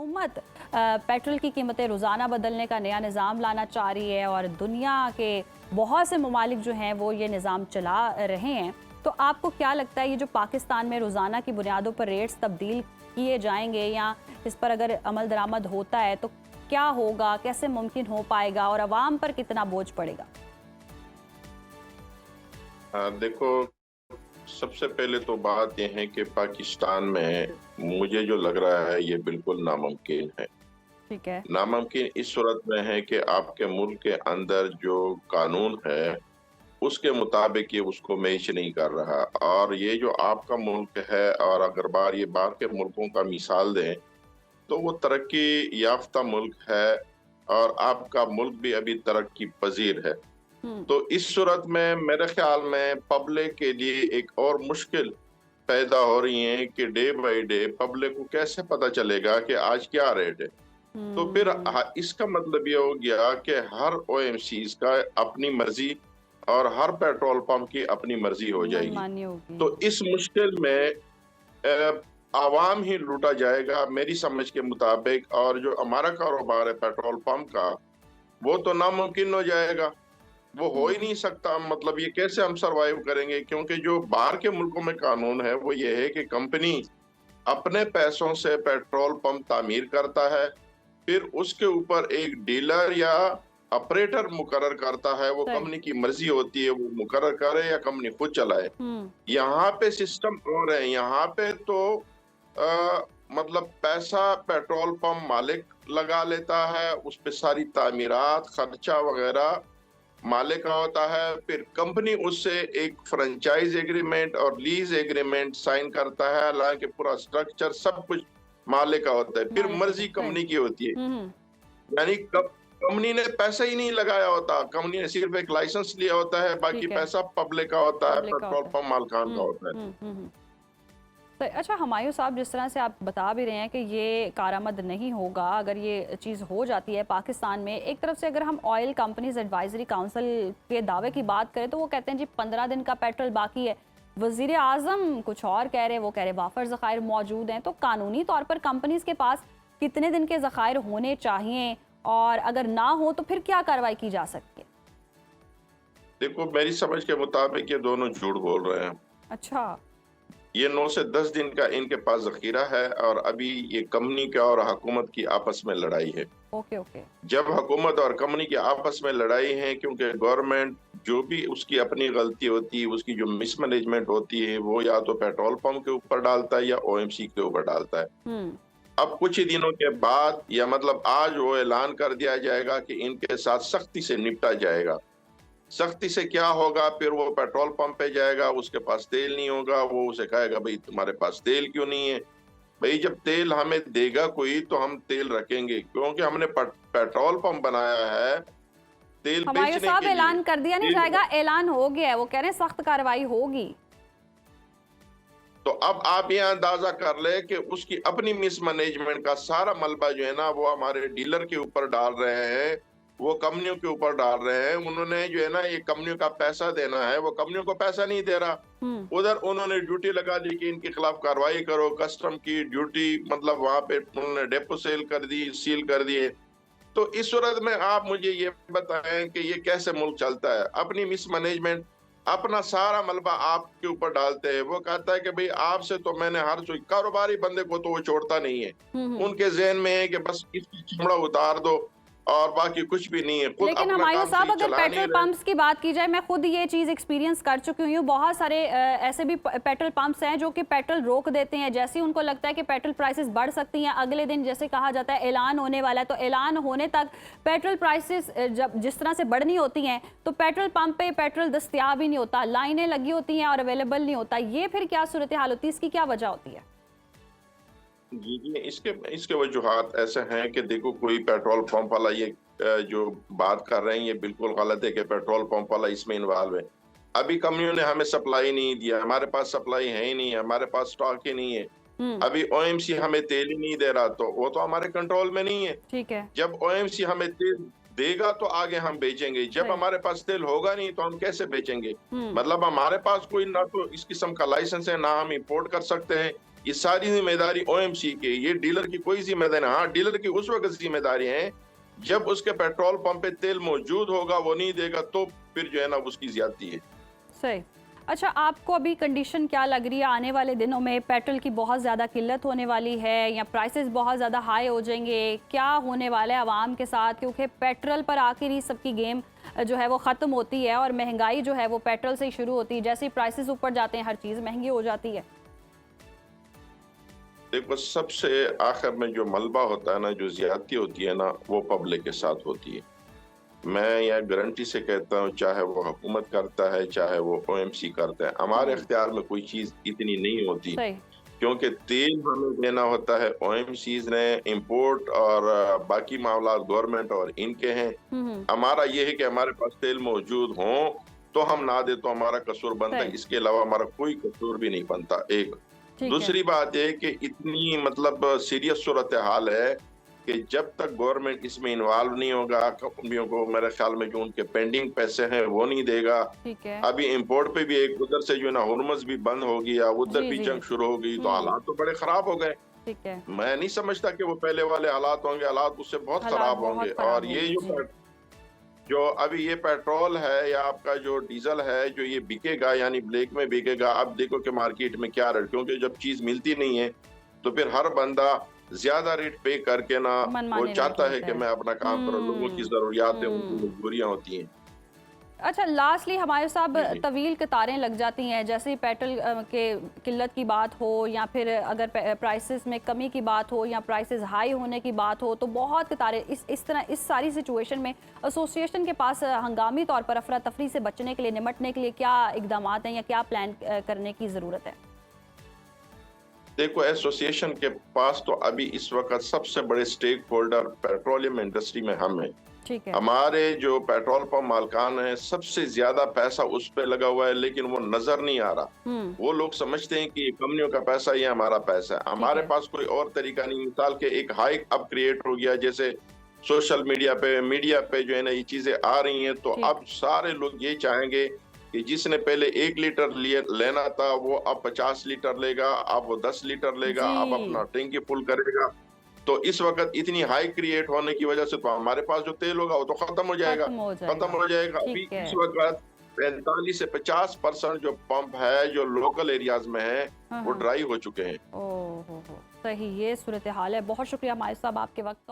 हुकूमत पेट्रोल की कीमतें रोज़ाना बदलने का नया निज़ाम लाना चाह रही है और दुनिया के बहुत से ममालिक जो हैं वो ये निज़ाम चला रहे हैं। तो आपको क्या लगता है ये जो पाकिस्तान में रोज़ाना की बुनियादों पर रेट्स तब्दील किए जाएंगे या इस पर अगर अमल दरामद होता है तो क्या होगा, कैसे मुमकिन हो पाएगा और अवाम पर कितना बोझ पड़ेगा? देखो, सबसे पहले तो बात यह है कि पाकिस्तान में मुझे जो लग रहा है ये बिल्कुल नामुमकिन है। ठीक है। नामुमकिन इस सूरत में है कि आपके मुल्क के अंदर जो कानून है उसके मुताबिक ये उसको मैच नहीं कर रहा। और ये जो आपका मुल्क है, और अगर ये बाहर के मुल्कों का मिसाल दें तो वो तरक्की याफ्ता मुल्क है और आपका मुल्क भी अभी तरक्की पजीर है। हम्म। तो इस सूरत में मेरे ख्याल में पब्लिक के लिए एक और मुश्किल पैदा हो रही है कि डे बाय डे पब्लिक को कैसे पता चलेगा कि आज क्या रेट है। तो फिर हम्म। इसका मतलब ये हो गया कि हर ओएमसीज का अपनी मर्जी और हर पेट्रोल पंप की अपनी मर्जी हो जाएगी। मनमानी होगी। तो इस मुश्किल में आवाम ही लूटा जाएगा मेरी समझ के मुताबिक, और जो हमारा कारोबार है पेट्रोल पंप का वो तो नामुमकिन हो जाएगा। वो हो ही हम्म। नहीं सकता। मतलब ये कैसे हम सरवाइव करेंगे, क्योंकि जो बाहर के मुल्कों में कानून है वो ये है कि कंपनी अपने पैसों से पेट्रोल पंप तामीर करता है, फिर उसके ऊपर एक डीलर या ऑपरेटर मुकर्रर करता है। वो सही। कंपनी की मर्जी होती है वो मुकर्रर करे या कंपनी खुद चलाए। हम्म। यहाँ पे सिस्टम और है, यहाँ पे तो मतलब पैसा पेट्रोल पंप मालिक लगा लेता है, उस पे सारी तामीरात खर्चा वगैरह मालिक का होता है। फिर कंपनी उससे एक फ्रेंचाइज एग्रीमेंट और लीज एग्रीमेंट साइन करता है, हालांकि पूरा स्ट्रक्चर सब कुछ मालिक का होता है। फिर मालिक मर्जी सही। कंपनी की होती है। हम्म। यानी कंपनी ने पैसा ही नहीं लगाया होता, कंपनी ने सिर्फ एक लाइसेंस लिया होता है, बाकी ठीक है। पैसा पब्लिक का होता है, पब्लिक का पेट्रोल होता है। पंप मालकान का हम्म। होता है। हम्म। हम्म। तो अच्छा हुमायूं साहब, जिस तरह से आप बता भी रहे हैं कि ये कारामद नहीं होगा अगर ये चीज़ हो जाती है पाकिस्तान में, एक तरफ से अगर हम ऑयल कंपनीज एडवाइजरी काउंसिल के दावे की बात करें तो वो कहते हैं जी 15 दिन का पेट्रोल बाकी है। वजीर आजम कुछ और कह रहे हैं, वो कह रहे वाफर ज़खायर मौजूद हैं। तो कानूनी तौर पर कंपनीज के पास कितने दिन के ज़खायर होने चाहिए और अगर ना हो तो फिर क्या कार्रवाई की जा सकती है? देखो, मेरी समझ के मुताबिक ये दोनों झूठ बोल रहे हैं। अच्छा। ये 9 से 10 दिन का इनके पास जखीरा है, और अभी ये कंपनी के और हुकूमत की आपस में लड़ाई है। Okay okay. जब हुकूमत और कंपनी की आपस में लड़ाई है, क्योंकि गवर्नमेंट जो भी उसकी अपनी गलती होती है, उसकी जो मिसमैनेजमेंट होती है, वो या तो पेट्रोल पंप के ऊपर डालता है या ओएमसी के ऊपर डालता है। हम्म। अब कुछ ही दिनों के बाद, या मतलब आज वो ऐलान कर दिया जाएगा कि इनके साथ सख्ती से निपटा जाएगा। सख्ती से क्या होगा, फिर वो पेट्रोल पंप पे जाएगा, उसके पास तेल नहीं होगा, वो उसे कहेगा भाई तुम्हारे पास तेल क्यों नहीं है। भाई जब तेल हमें देगा कोई तो हम तेल रखेंगे, क्योंकि हमने पेट्रोल पंप बनाया है तेल हुमायूं बेचने साहब, के लिए। ऐलान कर दिया नहीं तेल, जाएगा? ऐलान हो गया है, वो कह रहे हैं सख्त कार्रवाई होगी। तो अब आप ये अंदाजा कर ले कि उसकी अपनी मिसमैनेजमेंट का सारा मलबा जो है ना वो हमारे डीलर के ऊपर डाल रहे हैं, वो कंपनियों के ऊपर डाल रहे हैं। उन्होंने जो है ना ये कंपनियों का पैसा देना है, वो कंपनियों को पैसा नहीं दे रहा। हम्म। उधर उन्होंने ड्यूटी लगा दी कि इनके खिलाफ कार्रवाई करो, कस्टम की ड्यूटी, मतलब वहां पे उन्होंने डेपो सेल कर दी, सील कर दिए। तो इस सूरत में आप मुझे ये बताएं कि ये कैसे मुल्क चलता है? अपनी मिसमैनेजमेंट, अपना सारा मलबा आपके ऊपर डालते हैं। वो कहता है कि भाई आपसे तो मैंने हर चीज, कारोबारी बंदे को तो वो छोड़ता नहीं है। हम्म। उनके जहन में है कि बस इसकी चमड़ा उतार दो और बाकी कुछ भी नहीं है, खुद लेकिन अपना हुमायूं काम साहब, सही अगर चला नहीं पेट्रोल रहे। पंप्स की बात की जाए, मैं खुद ये चीज़ एक्सपीरियंस कर चुकी हुई हूँ। बहुत सारे ऐसे भी पेट्रोल पंप्स हैं जो कि पेट्रोल रोक देते हैं जैसे ही उनको लगता है कि पेट्रोल प्राइसेस बढ़ सकती हैं। अगले दिन जैसे कहा जाता है ऐलान होने वाला है, तो ऐलान होने तक पेट्रोल प्राइसेस जब जिस तरह से बढ़नी होती हैं तो पेट्रोल पंप पे पेट्रोल दस्तियाब ही नहीं होता, लाइनें लगी होती हैं और अवेलेबल नहीं होता। ये फिर क्या सूरत हाल होती है, इसकी क्या वजह होती है? जी जी, इसके इसके वजूहात ऐसे हैं कि देखो, कोई पेट्रोल पंप वाला ये जो बात कर रहे हैं ये बिल्कुल गलत है कि पेट्रोल पंप वाला इसमें इन्वॉल्व है। अभी कंपनियों ने हमें सप्लाई नहीं दिया, हमारे पास सप्लाई है ही नहीं, हमारे पास स्टॉक ही नहीं है। हम्म। अभी ओएमसी हमें तेल ही नहीं दे रहा, तो वो तो हमारे कंट्रोल में नहीं है। ठीक है। जब ओएमसी हमें तेल देगा तो आगे हम बेचेंगे, जब सही। हमारे पास तेल होगा नहीं तो हम कैसे बेचेंगे? हम्म। मतलब हमारे पास कोई ना तो इस किस्म का लाइसेंस है, ना हम इंपोर्ट कर सकते हैं, ये सारी जिम्मेदारी ओएमसी की, ये डीलर की कोई जिम्मेदारी नहीं। हाँ, डीलर की उस वक्त जिम्मेदारी है जब उसके पेट्रोल पंप पे तेल मौजूद होगा, वो नहीं देगा तो फिर जो है ना उसकी ज्यादती है। सही। अच्छा, आपको अभी कंडीशन क्या लग रही है, आने वाले दिनों में पेट्रोल की बहुत ज़्यादा किल्लत होने वाली है या प्राइसेस बहुत ज़्यादा हाई हो जाएंगे? क्या होने वाला है आवाम के साथ? क्योंकि पेट्रोल पर आखिर ही सबकी गेम जो है वो ख़त्म होती है और महंगाई जो है वो पेट्रोल से ही शुरू होती है। जैसे ही प्राइसेस ऊपर जाते हैं हर चीज़ महंगी हो जाती है। देखो, सबसे आखिर में जो मलबा होता है ना, जो ज्यादती होती है ना, वो पब्लिक के साथ होती है। मैं यह गारंटी से कहता हूँ, चाहे वो हुकूमत करता है, चाहे वो ओएमसी करता है, हमारे इख्तियार में कोई चीज इतनी नहीं होती, सही। क्योंकि तेल हमें देना होता है ओएमसीज ने, इंपोर्ट और बाकी मामला गवर्नमेंट और इनके हैं। हम्म। हमारा ये है कि हमारे पास तेल मौजूद हो तो हम ना दे तो हमारा कसूर बनता है, सही। इसके अलावा हमारा कोई कसूर भी नहीं बनता। एक ठीक है। दूसरी बात यह कि इतनी मतलब सीरियस सूरत हाल है कि जब तक गवर्नमेंट इसमें इन्वॉल्व नहीं होगा, कंपनियों को मेरे ख्याल में जो उनके पेंडिंग पैसे हैं वो नहीं देगा। ठीक है। अभी इंपोर्ट पे भी एक उधर से जो है ना हुर्मुज़ भी बंद हो गया, उधर जी भी जी। जंग शुरू हो गई, तो हालात तो बड़े खराब हो गए। ठीक है। मैं नहीं समझता कि वो पहले वाले हालात होंगे, हालात उससे बहुत हालात खराब होंगे। बहुत ख़राब और ये होंगे जी। जो अभी ये पेट्रोल है या आपका जो डीजल है, जो ये बिकेगा यानी ब्लैक में बिकेगा, अब देखो कि मार्केट में क्या रेट, क्योंकि जब चीज मिलती नहीं है तो फिर हर बंदा ज्यादा रेट पे करके ना वो मनमानी रेट चाहता है लेता कि है। मैं अपना काम करूं। लोगों की जरूरियात है, उनकी हम्म। मजबूरियां होती हैं। अच्छा, लास्टली हमारे साहब जी जी। तवील कतारें लग जाती हैं, जैसे ही पेट्रोल के किल्लत की बात हो या फिर अगर प्राइसेस में कमी की बात हो या प्राइसेस हाई होने की बात हो तो बहुत कतारें इस तरह इस सारी सिचुएशन में एसोसिएशन के पास हंगामी तौर पर अफरा तफरी से बचने के लिए, निमटने के लिए क्या इकदाम हैं या क्या प्लान करने की ज़रूरत है? देखो, एसोसिएशन के पास तो अभी इस वक्त सबसे बड़े स्टेक होल्डर पेट्रोलियम इंडस्ट्री में हम हैं। ठीक है। हमारे जो पेट्रोल पंप मालकान है, सबसे ज्यादा पैसा उस पे लगा हुआ है, लेकिन वो नजर नहीं आ रहा। हम्म। वो लोग समझते हैं कि ये कंपनियों का पैसा, ये हमारा पैसा है। ठीक हमारे है। पास कोई और तरीका नहीं। मिसाल के एक हाइक अब क्रिएट हो गया, जैसे सोशल मीडिया पे जो है ना ये चीजें आ रही हैं, तो ठीक। अब सारे लोग ये चाहेंगे कि जिसने पहले 1 लीटर लेना था वो अब 50 लीटर लेगा, अब वो 10 लीटर लेगा, अब अपना जी। टैंकी फुल करेगा। तो इस वक्त इतनी हाई क्रिएट होने की वजह से तो हमारे पास जो तेल होगा वो तो खत्म हो जाएगा। खत्म हो खत्म जाएगा। हो जाएगा। अभी ठीक है। इस वक्त 45 से 50% जो पंप है जो लोकल एरियाज में है हाँ वो हाँ। ड्राई हो चुके हैं। ओह हो। सही, ये सूरत हाल है। बहुत शुक्रिया हमारे साहब आपके वक्त और